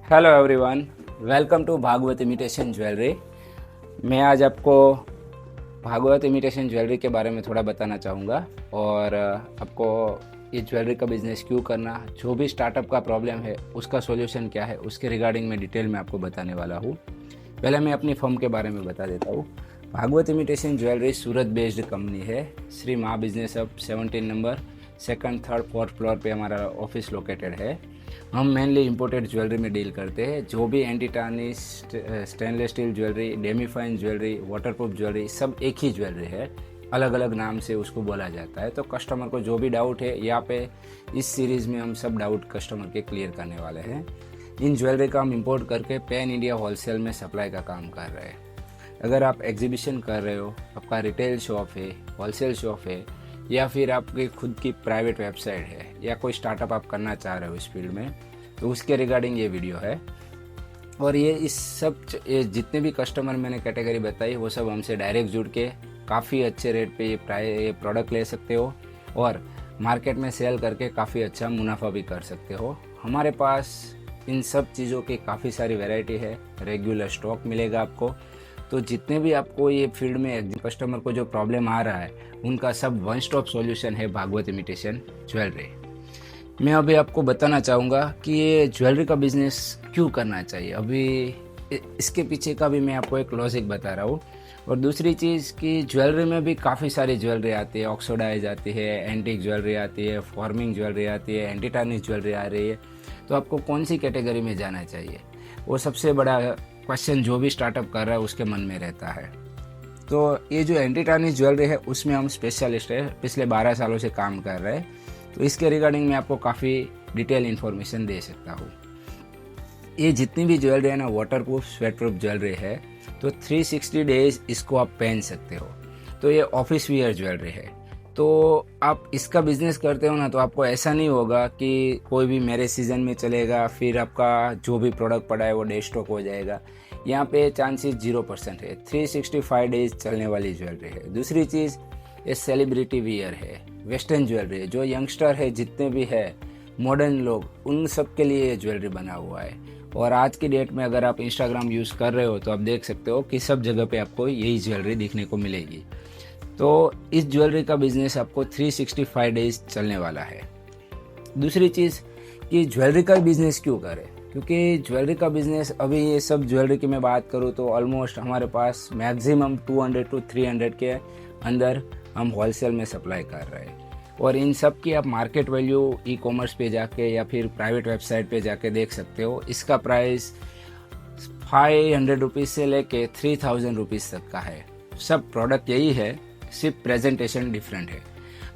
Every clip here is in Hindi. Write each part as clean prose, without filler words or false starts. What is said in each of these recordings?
Hello everyone, welcome to Bhagwat imitation jewellery. मैं आज आपको भागवत इमिटेशन ज्वेलरी के बारे में थोड़ा बताना चाहूँगा और आपको ये ज्वेलरी का बिज़नेस क्यों करना, जो भी स्टार्टअप का प्रॉब्लम है उसका सॉल्यूशन क्या है, उसके रिगार्डिंग मैं डिटेल में आपको बताने वाला हूँ। पहले मैं अपनी फर्म के बारे में बता देता हूँ। Bhagwat imitation jewellery Surat based company है। Shri Maa business hub 17 number, second, third, fourth floor पे हमारा ऑफिस लोकेटेड है। हम मेनली इंपोर्टेड ज्वेलरी में डील करते हैं। जो भी anti tarnish, stainless steel jewellery, demifine jewellery, waterproof jewellery, सब एक ही ज्वेलरी है, अलग अलग नाम से उसको बोला जाता है। तो कस्टमर को जो भी डाउट है यहाँ पे इस सीरीज़ में हम सब डाउट कस्टमर के क्लियर करने वाले हैं। इन ज्वेलरी का हम इंपोर्ट करके पैन इंडिया होलसेल में सप्लाई का काम कर रहे हैं। अगर आप एग्जीबिशन कर रहे हो, आपका रिटेल शॉप है, होलसेल शॉप है, या फिर आपकी खुद की प्राइवेट वेबसाइट है, या कोई स्टार्टअप आप करना चाह रहे हो इस फील्ड में, तो उसके रिगार्डिंग ये वीडियो है। और ये जितने भी कस्टमर मैंने कैटेगरी बताई वो सब हमसे डायरेक्ट जुड़ के काफ़ी अच्छे रेट पे ये प्रोडक्ट ले सकते हो और मार्केट में सेल करके काफ़ी अच्छा मुनाफा भी कर सकते हो। हमारे पास इन सब चीज़ों की काफ़ी सारी वैरायटी है, रेगुलर स्टॉक मिलेगा आपको। तो जितने भी आपको ये फील्ड में कस्टमर को जो प्रॉब्लम आ रहा है उनका सब वन स्टॉप सॉल्यूशन है भागवत इमिटेशन ज्वेलरी। मैं अभी आपको बताना चाहूँगा कि ये ज्वेलरी का बिज़नेस क्यों करना चाहिए। अभी इसके पीछे का भी मैं आपको एक लॉजिक बता रहा हूँ। और दूसरी चीज़ कि ज्वेलरी में भी काफ़ी सारी ज्वेलरी आती है, ऑक्सीडाइज आती है, एंटीक ज्वेलरी आती है, फॉर्मिंग ज्वेलरी आती है, एंटी टार्निश ज्वेलरी आ रही है। तो आपको कौन सी कैटेगरी में जाना चाहिए, वो सबसे बड़ा क्वेश्चन जो भी स्टार्टअप कर रहा है उसके मन में रहता है। तो ये जो एंटी टार्निश ज्वेलरी है उसमें हम स्पेशलिस्ट है, पिछले 12 सालों से काम कर रहे हैं। तो इसके रिगार्डिंग मैं आपको काफ़ी डिटेल इन्फॉर्मेशन दे सकता हूँ। ये जितनी भी ज्वेलरी है ना, water proof, sweat proof jewellery है। तो 360 डेज इसको आप पहन सकते हो। तो ये ऑफिस वियर ज्वेलरी है। तो आप इसका बिजनेस करते हो ना, तो आपको ऐसा नहीं होगा कि कोई भी मैरिज सीजन में चलेगा फिर आपका जो भी प्रोडक्ट पड़ा है वो डे स्टॉक हो जाएगा। यहाँ पे चांसेस 0% है। 365 डेज चलने वाली ज्वेलरी है। दूसरी चीज़, ये सेलिब्रिटी वियर है, वेस्टर्न ज्वेलरी है। जो यंगस्टर है, जितने भी है मॉडर्न लोग, उन सब के लिए ये ज्वेलरी बना हुआ है। और आज की डेट में अगर आप इंस्टाग्राम यूज़ कर रहे हो तो आप देख सकते हो कि सब जगह पे आपको यही ज्वेलरी दिखने को मिलेगी। तो इस ज्वेलरी का बिजनेस आपको 365 डेज चलने वाला है। दूसरी चीज़ कि ज्वेलरी का बिजनेस क्यों करें, क्योंकि ज्वेलरी का बिजनेस, अभी ये सब ज्वेलरी की मैं बात करूँ तो ऑलमोस्ट हमारे पास मैक्सिमम 200 to 300 के अंदर हम होलसेल में सप्लाई कर रहे हैं। और इन सब की आप मार्केट वैल्यू ई कॉमर्स पे जाके या फिर प्राइवेट वेबसाइट पे जाके देख सकते हो। इसका प्राइस 500 रुपीज़ से लेके 3000 रुपीज़ तक का है। सब प्रोडक्ट यही है, सिर्फ प्रेजेंटेशन डिफरेंट है।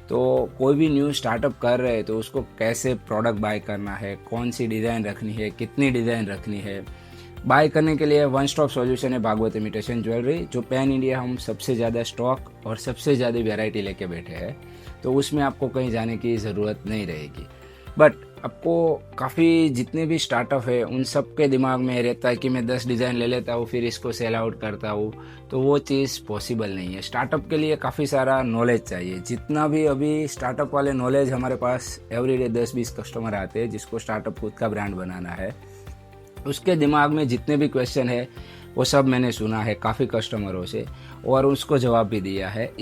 तो कोई भी न्यू स्टार्टअप कर रहे हैं तो उसको कैसे प्रोडक्ट बाय करना है, कौन सी डिज़ाइन रखनी है, कितनी डिज़ाइन रखनी है, बाय करने के लिए वन स्टॉप सॉल्यूशन है भागवत इमिटेशन ज्वेलरी। जो पैन इंडिया हम सबसे ज़्यादा स्टॉक और सबसे ज़्यादा वैरायटी लेके बैठे हैं। तो उसमें आपको कहीं जाने की ज़रूरत नहीं रहेगी। बट आपको काफ़ी जितने भी स्टार्टअप है उन सब के दिमाग में रहता है कि मैं 10 डिज़ाइन ले लेता हूँ फिर इसको सेल आउट करता हूँ। तो वो चीज़ पॉसिबल नहीं है। स्टार्टअप के लिए काफ़ी सारा नॉलेज चाहिए। जितना भी अभी स्टार्टअप वाले नॉलेज हमारे पास एवरीडे 10-20 कस्टमर आते हैं जिसको स्टार्टअप खुद का ब्रांड बनाना है, उसके दिमाग में जितने भी क्वेश्चन है वो सब मैंने सुना है काफ़ी कस्टमरों से और उसको जवाब भी दिया है।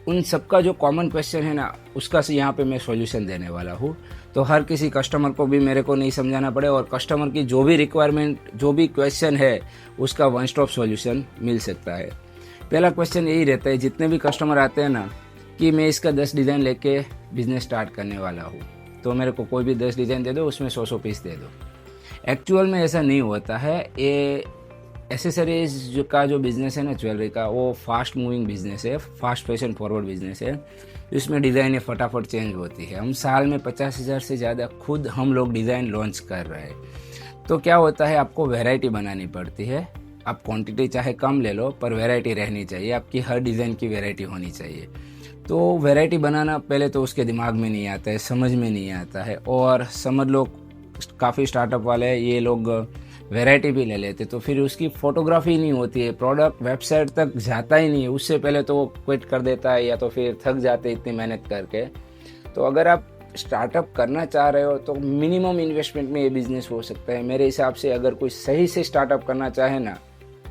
उन सबका जो कॉमन क्वेश्चन है ना, उसका यहाँ पे मैं सॉल्यूशन देने वाला हूँ। तो हर किसी कस्टमर को भी मेरे को नहीं समझाना पड़े और कस्टमर की जो भी रिक्वायरमेंट, जो भी क्वेश्चन है, उसका वन स्टॉप सॉल्यूशन मिल सकता है। पहला क्वेश्चन यही रहता है जितने भी कस्टमर आते हैं ना, कि मैं इसका 10 डिज़ाइन लेके बिजनेस स्टार्ट करने वाला हूँ, तो मेरे को कोई भी 10 डिज़ाइन दे दो, उसमें 100 पीस दे दो। एक्चुअल में ऐसा नहीं होता है। ये एसेसरीज का जो बिज़नेस है ना ज्वेलरी का, वो फास्ट मूविंग बिज़नेस है, फास्ट फैशन फॉरवर्ड बिज़नेस है। इसमें डिज़ाइनें फटाफट चेंज होती है। हम साल में 50,000 से ज़्यादा खुद हम लोग डिज़ाइन लॉन्च कर रहे हैं। तो क्या होता है, आपको वैरायटी बनानी पड़ती है। आप क्वांटिटी चाहे कम ले लो पर वैरायटी रहनी चाहिए, आपकी हर डिज़ाइन की वैरायटी होनी चाहिए। तो वैरायटी बनाना पहले तो उसके दिमाग में नहीं आता है, समझ में नहीं आता है। और समझ लो काफ़ी स्टार्टअप वाले ये लोग वैरायटी भी ले लेते, तो फिर उसकी फ़ोटोग्राफी नहीं होती है, प्रोडक्ट वेबसाइट तक जाता ही नहीं है। उससे पहले तो वो क्विट कर देता है या तो फिर थक जाते इतनी मेहनत करके। तो अगर आप स्टार्टअप करना चाह रहे हो तो मिनिमम इन्वेस्टमेंट में ये बिज़नेस हो सकता है मेरे हिसाब से। अगर कोई सही से स्टार्टअप करना चाहे ना,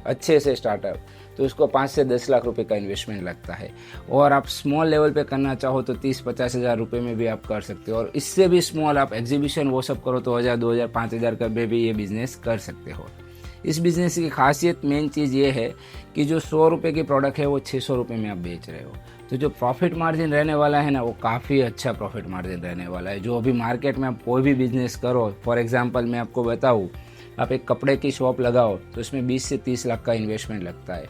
अच्छे से स्टार्टअप, तो उसको 5 से 10 लाख रुपए का इन्वेस्टमेंट लगता है। और आप स्मॉल लेवल पे करना चाहो तो 30-50 हज़ार रुपये में भी आप कर सकते हो। और इससे भी स्मॉल आप एग्जीबिशन वो सब करो तो 1000, 2000, 5000 का में भी ये बिज़नेस कर सकते हो। इस बिज़नेस की खासियत, मेन चीज़ ये है कि जो 100 रुपये की प्रोडक्ट है वो 600 रुपये में आप बेच रहे हो। तो जो प्रॉफिट मार्जिन रहने वाला है ना, वो काफ़ी अच्छा प्रॉफिट मार्जिन रहने वाला है। जो अभी मार्केट में आप कोई भी बिज़नेस करो, फॉर एग्जांपल मैं आपको बताऊँ, आप एक कपड़े की शॉप लगाओ तो इसमें 20 से 30 लाख का इन्वेस्टमेंट लगता है,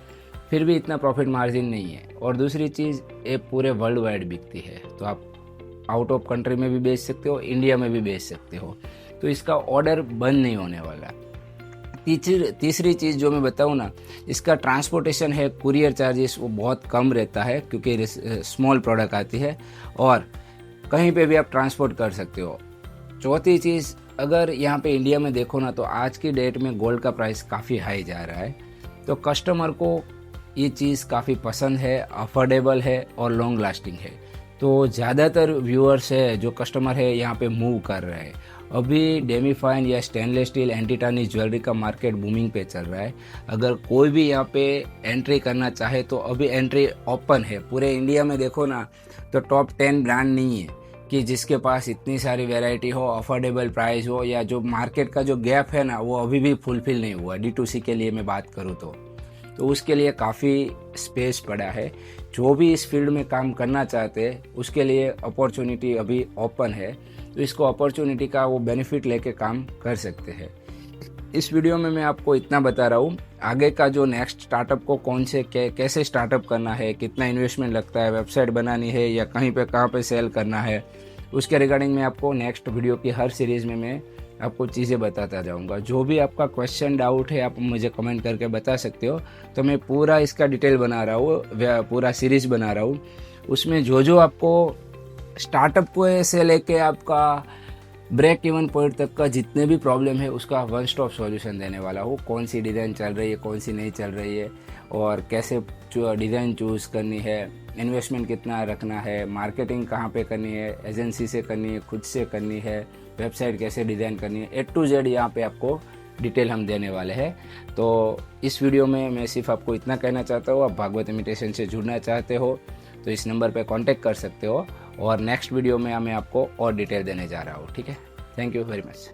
फिर भी इतना प्रॉफिट मार्जिन नहीं है। और दूसरी चीज़, ये पूरे वर्ल्ड वाइड बिकती है, तो आप आउट ऑफ कंट्री में भी बेच सकते हो, इंडिया में भी बेच सकते हो, तो इसका ऑर्डर बंद नहीं होने वाला। तीसरी चीज़ जो मैं बताऊँ ना, इसका ट्रांसपोर्टेशन है, कुरियर चार्जेस वो बहुत कम रहता है क्योंकि स्मॉल प्रोडक्ट आती है और कहीं पे भी आप ट्रांसपोर्ट कर सकते हो। चौथी चीज़, अगर यहाँ पे इंडिया में देखो ना तो आज की डेट में गोल्ड का प्राइस काफ़ी हाई जा रहा है, तो कस्टमर को ये चीज़ काफ़ी पसंद है, अफोर्डेबल है और लॉन्ग लास्टिंग है। तो ज़्यादातर व्यूअर्स है, जो कस्टमर है, यहाँ पे मूव कर रहे हैं। अभी डेमी फाइन या स्टेनलेस स्टील एंटी-टार्निश ज्वेलरी का मार्केट बूमिंग पे चल रहा है। अगर कोई भी यहाँ पे एंट्री करना चाहे तो अभी एंट्री ओपन है। पूरे इंडिया में देखो ना तो टॉप 10 ब्रांड नहीं है कि जिसके पास इतनी सारी वैरायटी हो, अफोर्डेबल प्राइस हो, या जो मार्केट का जो गैप है ना वो अभी भी फुलफिल नहीं हुआ। D2C के लिए मैं बात करूँ तो उसके लिए काफ़ी स्पेस पड़ा है। जो भी इस फील्ड में काम करना चाहते हैं उसके लिए अपॉर्चुनिटी अभी ओपन है, तो इसको अपॉर्चुनिटी का वो बेनिफिट लेके काम कर सकते हैं। इस वीडियो में मैं आपको इतना बता रहा हूँ। आगे का जो नेक्स्ट स्टार्टअप को कैसे स्टार्टअप करना है, कितना इन्वेस्टमेंट लगता है, वेबसाइट बनानी है या कहीं पे कहाँ पे सेल करना है, उसके रिगार्डिंग मैं आपको नेक्स्ट वीडियो की हर सीरीज़ में मैं आपको चीज़ें बताता जाऊंगा। जो भी आपका क्वेश्चन, डाउट है, आप मुझे कमेंट करके बता सकते हो। तो मैं पूरा इसका डिटेल बना रहा हूँ, पूरा सीरीज़ बना रहा हूँ। उसमें जो आपको स्टार्टअप को से लेके आपका ब्रेक इवन पॉइंट तक का जितने भी प्रॉब्लम है उसका वन स्टॉप सॉल्यूशन देने वाला हूँ। कौन सी डिज़ाइन चल रही है, कौन सी नहीं चल रही है, और कैसे डिज़ाइन चूज़ करनी है, इन्वेस्टमेंट कितना रखना है, मार्केटिंग कहाँ पे करनी है, एजेंसी से करनी है, खुद से करनी है, वेबसाइट कैसे डिज़ाइन करनी है, A to Z यहाँ पे आपको डिटेल हम देने वाले हैं। तो इस वीडियो में मैं सिर्फ आपको इतना कहना चाहता हूँ, आप भागवत इमिटेशन से जुड़ना चाहते हो तो इस नंबर पे कांटेक्ट कर सकते हो, और नेक्स्ट वीडियो में मैं आपको और डिटेल देने जा रहा हूँ। ठीक है, थैंक यू वेरी मच।